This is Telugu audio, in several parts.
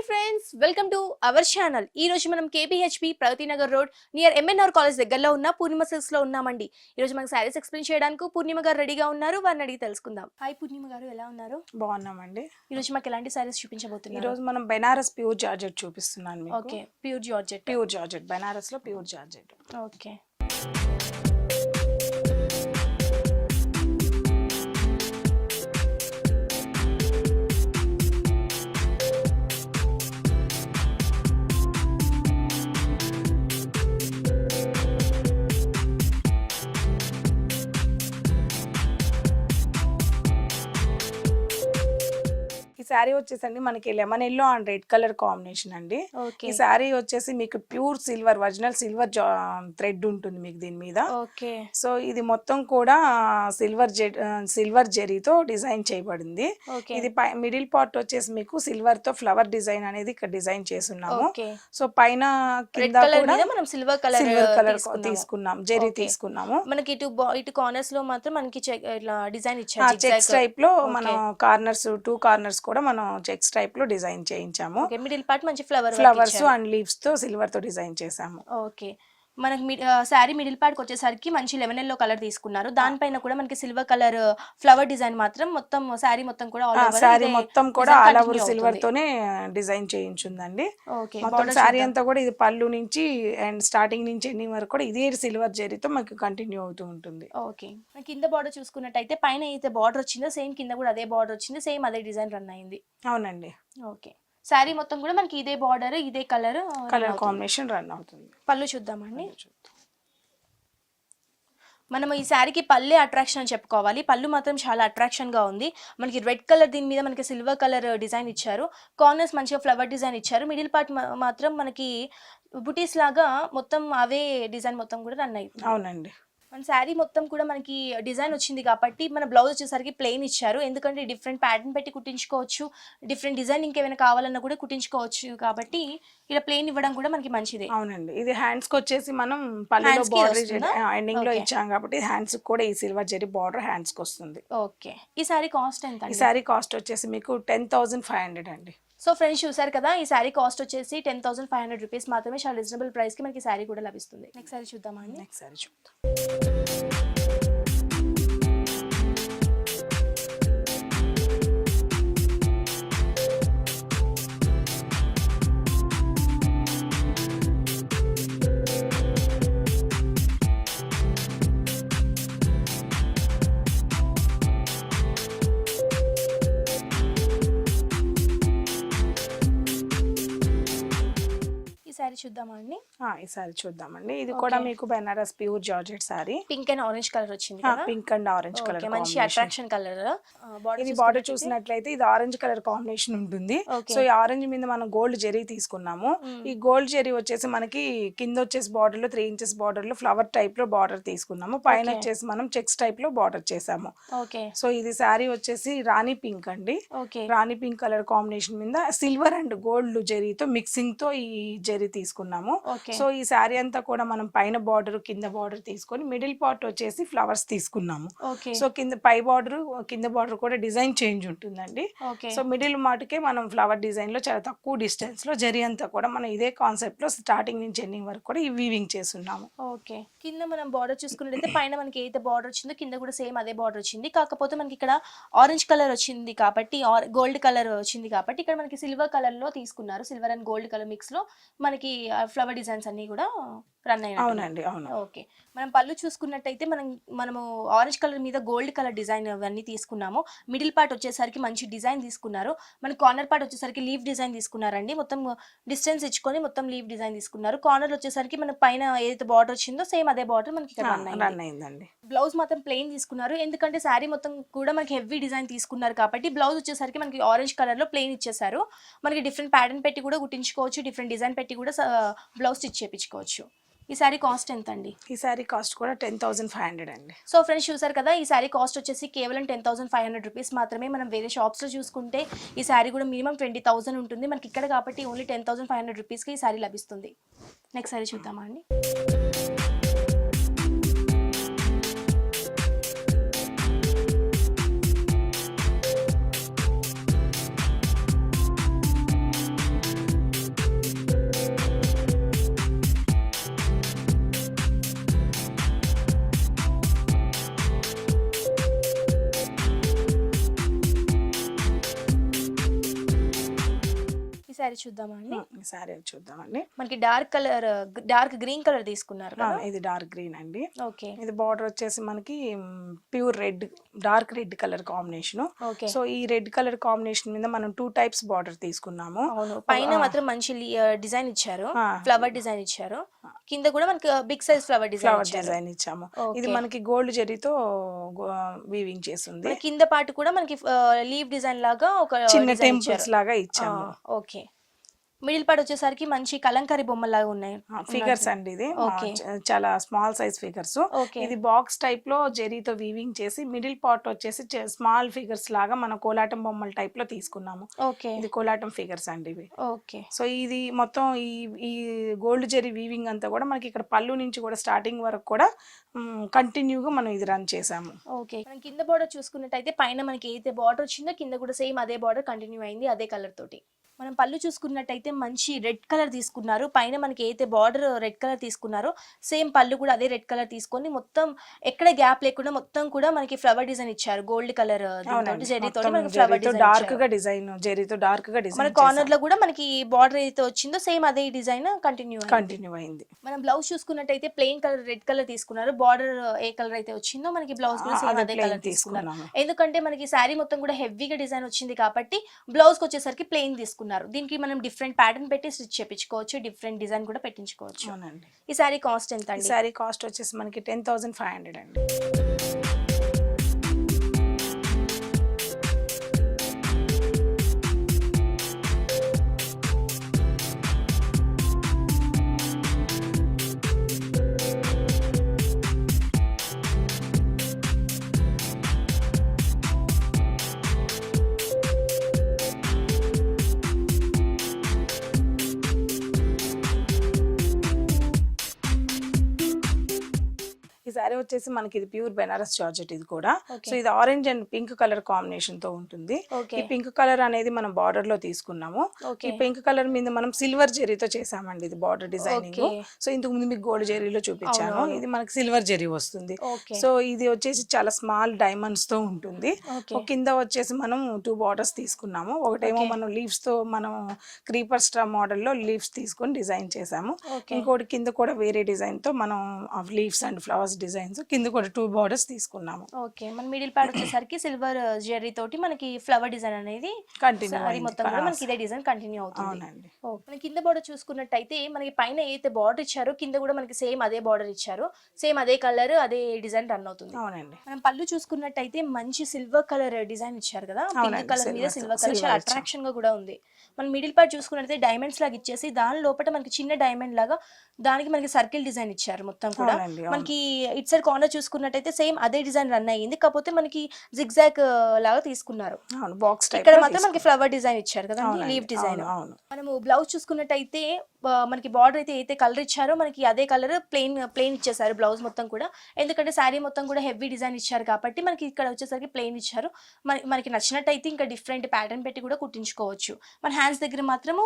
Hi friends, welcome to our channel. ఈ రోజు మనం KPHB Pragathi Nagar road near MNR college దగ్గరలో ఉన్న పూర్ణిమ సిల్క్స్ లో ఉన్నామండి. ఈ రోజు మనకు సారీస్ ఎక్స్ప్లెయిన్ చేయడానికి పూర్ణిమ గారు రెడీగా ఉన్నారు. వారిని అడిగి తెలుసుకుందాం. హాయ్ పూర్ణిమ గారు, ఎలా ఉన్నారు? బాగున్నామండి. ఈ రోజు మాకు ఎలాంటి సారీస్ చూపించబోతున్నారు? ఈ రోజు మనం బెనారస్ ప్యూర్ జార్జెట్ చూపిస్తున్నాను మీకు. Okay, pure georgette. Pure georgette, Banaras లో ప్యూర్ జార్జెట్. ఓకే, ఈ శారీ వచ్చేసండి మనకి lemon yellow and red colour combination అండి. ఓకే, ఈ శారీ వచ్చేసి మీకు pure silver, original silver thread ఉంటుంది మీకు దీని మీద. ఓకే. సో ఇది మొత్తం కూడా సిల్వర్ జెరీతో డిజైన్ చేయబడింది. ఓకే, ఇది మిడిల్ పార్ట్ వచ్చేసి మీకు సిల్వర్ తో ఫ్లవర్ డిజైన్ అనేది ఇక్కడ డిజైన్ చేస్తున్నాము. ఓకే. సో పైన రెడ్ కింద కలర్ కూడా మీద మనం సిల్వర్ కలర్ తీసుకున్నాం, జెరీ ఓకే. తీసుకున్నాము. మనకి ఇటు కార్నర్స్ లో మాత్రం మనకి ఇట్లా డిజైన్ ఇచ్చారు. చెక్స్ టైప్ లో మనం కార్నర్స్, 2 కార్నర్స్ కూడా మనం చెక్స్ టైప్ లో డిజైన్ చేయించాము. మిడిల్ పార్ట్ మంచి ఫ్లవర్స్ అండ్ లీవ్స్ తో సిల్వర్ తో డిజైన్ చేసాము. ఓకే. మనకి శారీ మిడిల్ పార్ట్ వచ్చేసరికి మంచి లెమన్ ఎల్లో కలర్ తీసుకున్నారు. దానిపైన కూడా మనకి సిల్వర్ కలర్ ఫ్లవర్ డిజైన్ మాత్రం మొత్తం శారీ మొత్తం కూడా శారీ మొత్తం కూడా ఆల్ ఓవర్ సిల్వర్ తోనే డిజైన్ చేయించుందండి. మొత్తం శారీ అంతా కూడా ఇది పళ్ళు నుంచి అండ్ స్టార్టింగ్ నుంచి ఎండింగ్ వరకు కూడా ఇదే సిల్వర్ జరీతో మనకి కంటిన్యూ అవుతూ ఉంటుంది. ఓకే. కింద బార్డర్ చూసుకున్నట్టయితే పైన అయితే బార్డర్ వచ్చిందో సేమ్ కింద కూడా అదే బార్డర్ వచ్చింది, సేమ్ అదే డిజైన్ రన్ అయింది. అవునండి. ఓకే. శారీ మొత్తం కూడా మనకి ఇదే బార్డర్, ఇదే కలర్ కాంబినేషన్ రన్ అవుతుంది. పళ్ళు చూద్దామండి. మనం ఈ శారీకి పల్లె అట్రాక్షన్ అని చెప్పుకోవాలి. పళ్ళు మాత్రం చాలా అట్రాక్షన్ గా ఉంది. మనకి రెడ్ కలర్, దీని మీద మనకి సిల్వర్ కలర్ డిజైన్ ఇచ్చారు. కార్నర్స్ మంచిగా ఫ్లవర్ డిజైన్ ఇచ్చారు. మిడిల్ పార్ట్ మాత్రం మనకి బుటీస్ లాగా మొత్తం అవే డిజైన్ మొత్తం కూడా రన్ అయింది. అవునండి. మన శారీ మొత్తం కూడా మనకి డిజైన్ వచ్చింది కాబట్టి మన బ్లౌజ్ వచ్చేసరికి ప్లెయిన్ ఇచ్చారు. ఎందుకంటే డిఫరెంట్ ప్యాటర్న్ పెట్టి కుట్టించుకోవచ్చు, డిఫరెంట్ డిజైన్ ఇంకేమైనా కావాలన్నా కూడా కుట్టించుకోవచ్చు. కాబట్టి ఇలా ప్లెయిన్ ఇవ్వడం కూడా మనకి మంచిదే. అవునండి. ఇది హ్యాండ్స్ కి వచ్చేసి మనం పల్లెలో బార్డర్ ఎండింగ్ లో ఇచ్చాం కాబట్టి హ్యాండ్స్ కూడా ఈ సిల్వర్ జరీ బార్డర్ హ్యాండ్స్ కి వస్తుంది. ఓకే. ఈ శారీ కాస్ట్ ఎంత? ఈ శారీ కాస్ట్ వచ్చేసి మీకు 10,500 అండి. సో ఫ్రెండ్స్ చూసారు కదా, ఈ శారీ కాస్ట్ వచ్చేసి 10,500 రూపీస్ మాత్రమే. చాలా రీజనబుల్ ప్రైస్ కి మనకి శారీ కూడా లభిస్తుంది. నెక్స్ట్ శారీ చూద్దామా అండి? నెక్స్ట్ శారీ చూద్దాం. శారీ చూద్దామా అండి? ఈ సారీ చూద్దామండి. ఇది కూడా మీకు Banaras pure georgette sari. Pink and orange colour వచ్చింది కదా. పింక్ అండ్ ఆరెంజ్ కలర్ మంచి అట్రాక్షన్ కలర్. ఇది బార్డర్ చూసినట్లయితే ఇది ఆరెంజ్ కలర్ కాంబినేషన్ ఉంటుంది. సో ఈ ఆరెంజ్ మీద మనం గోల్డ్ జెరీ తీసుకున్నాము. ఈ గోల్డ్ జెరీ వచ్చేసి మనకి కింద వచ్చేసి బార్డర్ లో 3 ఇంచెస్ బార్డర్ లో ఫ్లవర్ టైప్ లో బార్డర్ తీసుకున్నాము. పైన వచ్చేసి మనం చెక్స్ టైప్ లో బార్డర్ చేసాము. సో ఇది శారీ వచ్చేసి రాణి పింక్ అండి. రాణి పింక్ కలర్ కాంబినేషన్ మీద సిల్వర్ అండ్ గోల్డ్ జెరీతో మిక్సింగ్ తో ఈ జెరీ తీసుకున్నాము. సో ఈ శారీ అంతా కూడా మనం పైన బార్డర్, కింద బార్డర్ తీసుకొని మిడిల్ పార్ట్ వచ్చేసి ఫ్లవర్స్ తీసుకున్నాము. సో పై బార్డర్, కింద బార్డర్ కూడా డిజైన్ చేంజ్ ఉంటుందండి. సో మిడిల్ మాటకే మనం ఫ్లవర్ డిజైన్ లో చాలా తక్కువ డిస్టెన్స్ లో జరీ అంతా కూడా మనం ఇదే కాన్సెప్ట్ లో స్టార్టింగ్ నుంచి ఎండింగ్ వరకు కూడా ఈ వీవింగ్ చేస్తున్నాము. ఓకే. కింద మనం బార్డర్ చూసుకున్నట్లయితే పైన మనకి ఏదైతే బార్డర్ వచ్చిందో కింద కూడా సేమ్ అదే బార్డర్ వచ్చింది. కాకపోతే మనకి ఇక్కడ ఆరెంజ్ కలర్ వచ్చింది కాబట్టి, గోల్డ్ కలర్ వచ్చింది కాబట్టి ఇక్కడ మనకి సిల్వర్ కలర్ లో తీసుకున్నారు. Silver and gold colour mix లో మనకి ఫ్లవర్ డిజైన్స్ అన్ని కూడా రన్ అయినాయి. అవునండి, అవును. ఓకే. మనం పళ్ళు చూసుకున్నట్టయితే మనము ఆరెంజ్ కలర్ మీద గోల్డ్ కలర్ డిజైన్ అవన్నీ తీసుకున్నాము. మిడిల్ పార్ట్ వచ్చేసరికి మంచి డిజైన్ తీసుకున్నారు. మన కార్నర్ పార్ట్ వచ్చేసరికి లీవ్ డిజైన్ తీసుకున్నారండి. మొత్తం డిస్టెన్స్ ఇచ్చుకొని మొత్తం లీవ్ డిజైన్ తీసుకున్నారు. కార్నర్ వచ్చేసరికి మన పైన ఏదైతే బార్డర్ వచ్చిందో సేమ్ అదే బార్డర్ మనకి ఇక్కడ రన్ అయిందండి. బ్లౌజ్ మాత్రం ప్లెయిన్ తీసుకున్నారు. ఎందుకంటే శారీ మొత్తం కూడా మనకి హెవీ డిజైన్ తీసుకున్నారు కాబట్టి బ్లౌజ్ వచ్చేసరికి మనకి ఆరెంజ్ కలర్ లో ప్లెయిన్ ఇచ్చేసారు. మనకి డిఫరెంట్ ప్యాటర్న్ పెట్టి కూడా కుట్టించుకోవచ్చు, డిఫరెంట్ డిజైన్ పెట్టి కూడా బ్లౌజ్ స్టిచ్ చేయించుకోవచ్చు. ఈ శారీ కాస్ట్ ఎంత అండి? ఈ శారీ కాస్ట్ కూడా 10,500 అండి. సో ఫ్రెండ్స్ చూసారు కదా, ఈ శారీ కాస్ట్ వచ్చేసి కేవలం 10,500 రూపీస్ మాత్రమే. మనం వేరే షాప్స్ లో చూసుకుంటే ఈ శారీ కూడా మినిమం 20,000 ఉంటుంది. మనకి ఇక్కడ కాబట్టి ఓన్లీ 10,500 రూపీస్కి ఈ శారీ లభిస్తుంది. నెక్స్ట్ శారీ చూద్దామా అండి? సారీ చూద్దామా అండి? ఈ సారీ చూద్దామండి. మనకి డార్క్ గ్రీన్ కలర్ తీసుకున్నారు కదా? ఇది డార్క్ గ్రీన్ అండి. ఓకే. ఇది బార్డర్ వచ్చేసి మనకి pure red, dark red colour combination. Okay. So ఈ రెడ్ కలర్ కాంబినేషన్ మీద మనం 2 టైప్స్ బార్డర్ తీసుకున్నాము. అవును, పైన మాత్రం మంచి డిజైన్ ఇచ్చారు, ఫ్లవర్ డిజైన్ ఇచ్చారు. కింద కూడా మనకి బిగ్ సైజ్ ఫ్లవర్ డిజైన్ ఇచ్చాము. ఇది మనకి గోల్డ్ జెరీతో వీవింగ్ చేస్తుంది. కింద పార్ట్ కూడా మనకి లీవ్ డిజైన్ లాగా ఒక చిన్న టెంపుల్స్ లాగా ఇచ్చాము. ఓకే. మిడిల్ పార్ట్ వచ్చేసరికి మంచి కలంకారీ బొమ్మలాగా ఉన్నాయి ఫిగర్స్ అండి. ఇది చాలా స్మాల్ సైజ్ ఫిగర్స్. ఇది బాక్స్ టైప్ లో జెరీతో వీవింగ్ చేసి మిడిల్ పార్ట్ వచ్చేసి స్మాల్ ఫిగర్స్ లాగా మన కోలాటం బొమ్మల టైప్ లో తీసుకున్నాము. ఇది కోలాటం ఫిగర్స్ అండి ఇవి. సో ఇది మొత్తం ఈ గోల్డ్ జెరీ వీవింగ్ అంతా కూడా మనకి ఇక్కడ పళ్ళు నుంచి కూడా స్టార్టింగ్ వరకు కూడా కంటిన్యూగా మనం ఇది రన్ చేసాము. ఓకే. మనం కింద బార్డర్ చూసుకున్నట్టయితే పైన మనకి ఏదైతే బార్డర్ వచ్చిందో కింద కూడా సేమ్ అదే బార్డర్ కంటిన్యూ అయింది, అదే కలర్ తోటి. మనం పళ్ళు చూసుకున్నట్టయితే మంచి రెడ్ కలర్ తీసుకున్నారు, పైన మనకి ఏదైతే బార్డర్ రెడ్ కలర్ తీసుకున్నారో సేమ్ పళ్ళు కూడా అదే రెడ్ కలర్ తీసుకొని మొత్తం ఎక్కడ గ్యాప్ లేకుండా మొత్తం కూడా మనకి ఫ్లవర్ డిజైన్ ఇచ్చారు. గోల్డ్ కలర్ జెరీతో ఫ్లవర్ డార్క్ గా డిజైన్, జెరీతో డార్క్ గా డిజైన్. మన కార్నర్ లో కూడా మనకి బార్డర్ ఏదైతే వచ్చిందో సేమ్ అదే డిజైన్ కంటిన్యూ అయింది. మనం బ్లౌజ్ చూసుకున్నట్టయితే ప్లెయిన్ కలర్ రెడ్ కలర్ తీసుకున్నారు, బార్డర్ ఏ కలర్ అయితే వచ్చిందో మనకి బ్లౌజ్ కూడా సేమ్ అదే కలర్ తీసుకున్నారు. ఎందుకంటే మనకి శారీ మొత్తం కూడా హెవీగా డిజైన్ వచ్చింది కాబట్టి బ్లౌజ్ కి వచ్చేసరికి ప్లెయిన్ తీసుకున్నారు. దీనికి మనం డిఫరెంట్ ప్యాటర్న్ పెట్టి స్టిచ్ చేయించుకోవచ్చు, డిఫరెంట్ డిజైన్ కూడా పెట్టించుకోవచ్చు. ఈ సారీ కాస్ట్ ఎంత అండి? ఈ సారీ కాస్ట్ వచ్చేసి మనకి 10,500 అండి. ఈ సారీ వచ్చేసి మనకి ఇది ప్యూర్ బెనారస్ జార్జెట్ ఇది కూడా. సో ఇది orange and pink colour combination తో ఉంటుంది. ఈ పింక్ కలర్ అనేది మనం బార్డర్ లో తీసుకున్నాము. ఈ పింక్ కలర్ మీద మనం సిల్వర్ జెరీతో చేసామండి ఇది బార్డర్ డిజైనింగ్. సో ఇంతకు ముందు మీకు గోల్డ్ జెరీలో చూపించాను, ఇది మనకి సిల్వర్ జెరీ వస్తుంది. సో ఇది వచ్చేసి చాలా స్మాల్ డైమండ్స్ తో ఉంటుంది. కింద వచ్చేసి మనం 2 బార్డర్స్ తీసుకున్నాము. ఒకటేమో మనం లీవ్స్ తో మనం క్రీపర్ స్ట్రా మోడల్ లో లీవ్స్ తీసుకొని డిజైన్ చేసాము. ఇంకోటి కింద కూడా వేరే డిజైన్ తో మనం లీవ్స్ అండ్ ఫ్లవర్స్ డిజైన్స్ కింద కూడా 2 బార్డర్స్ తీసుకున్నాము. ఓకే. మన మిడిల్ పార్ట్ వచ్చేసరికి సిల్వర్ జెరీ తోటి మనకి ఫ్లవర్ డిజైన్ అనేది కంటిన్యూ మొత్తం కూడా మనకి ఇదే డిజైన్ కంటిన్యూ అవుతుంది. మన కింద బార్డర్ చూసుకున్నట్టయితే మనకి పైన ఏదైతే బార్డర్ ఇచ్చారో కింద కూడా మనకి సేమ్ అదే బార్డర్ ఇచ్చారు, సేమ్ అదే కలర్ అదే డిజైన్ రన్ అవుతుంది. అవునండి. మనం పళ్ళు చూసుకున్నట్టయితే మంచి సిల్వర్ కలర్ డిజైన్ ఇచ్చారు కదా, పింక్ కలర్ మీద సిల్వర్ కలర్ చాలా అట్రాక్షన్ గా కూడా ఉంది. మన మిడిల్ పార్ట్ చూసుకున్నట్టయితే డైమండ్స్ లాగా ఇచ్చేసి దాని లోపల మనకి చిన్న డైమండ్ లాగా దానికి మనకి సర్కిల్ డిజైన్ ఇచ్చారు మొత్తం కూడా. మనకి ఇట్ సైడ్ కార్నర్ చూసుకున్నట్టయితే సేమ్ అదే డిజైన్ రన్ అయ్యింది, కాకపోతే మనకి జిగ్జాగ్ లాగా తీసుకున్నారు. ఇక్కడ మాత్రం మనకి ఫ్లవర్ డిజైన్ ఇచ్చారు కదా, లీవ్ డిజైన్. మనము బ్లౌజ్ చూసుకున్నట్టయితే మనకి బార్డర్ అయితే కలర్ ఇచ్చారో మనకి అదే కలర్ ప్లెయిన్ ఇచ్చేసారు బ్లౌజ్ మొత్తం కూడా. ఎందుకంటే శారీ మొత్తం కూడా హెవీ డిజైన్ ఇచ్చారు కాబట్టి మనకి ఇక్కడ వచ్చేసరికి ప్లెయిన్ ఇచ్చారు. మనకి నచ్చినట్టయితే ఇంకా డిఫరెంట్ ప్యాటర్న్ పెట్టి కూడా కుట్టించుకోవచ్చు. మన హ్యాండ్స్ దగ్గర మాత్రము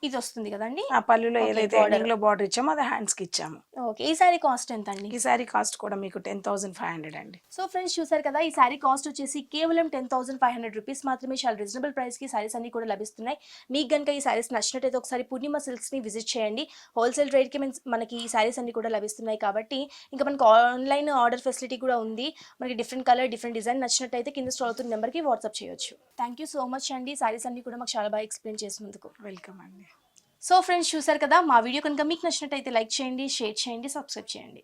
ఇది వస్తుంది కదండి, ఆ పళ్ళులో ఏదైతే ఎండింగ్ లో బార్డర్ ఇచ్చామో అది హ్యాండ్స్ కి ఇచ్చాము. ఓకే. ఈ సారీ కాస్ట్ ఎంత అండి? ఈ సారీ కాస్ట్ కూడా మీకు 10,500 అండి. సో ఫ్రెండ్స్ చూసారు కదా, ఈ సారీ కాస్ట్ వచ్చేసి కేవలం 10,500 రూపీస్ మాత్రమే. చాలా రీజనబుల్ ప్రైస్ కి సారీస్ అన్ని కూడా లభిస్తున్నాయి. మీకు గనుక ఈ సారీస్ నచ్చినట్టయితే ఒకసారి పూర్ణిమ సిల్క్స్ ని విజిట్ చేయండి. హోల్సేల్ రేట్ కి మనకి ఈ సారీస్ అన్ని కూడా లభిస్తున్నాయి కాబట్టి ఇంకా మనకు ఆన్లైన్ ఆర్డర్ ఫెసిలిటీ కూడా ఉంది. మనకి డిఫరెంట్ కలర్ డిఫరెంట్ డిజైన్ నచ్చినట్టయితే కింద స్క్రోల్ అవుతున్న నెంబర్ కి వాట్సాప్ చేయొచ్చు. థ్యాంక్ యూ సో మచ్ అండి, సారీస్ అన్ని కూడా మాకు చాలా బాగా ఎక్స్ప్లెయిన్ చేసినందుకు. వెల్కమ్ అండి. సో ఫ్రెండ్స్ చూసారు కదా, మా వీడియో కనుక మీకు నచ్చినట్టయితే లైక్ చేయండి, షేర్ చేయండి, సబ్స్క్రైబ్ చేయండి.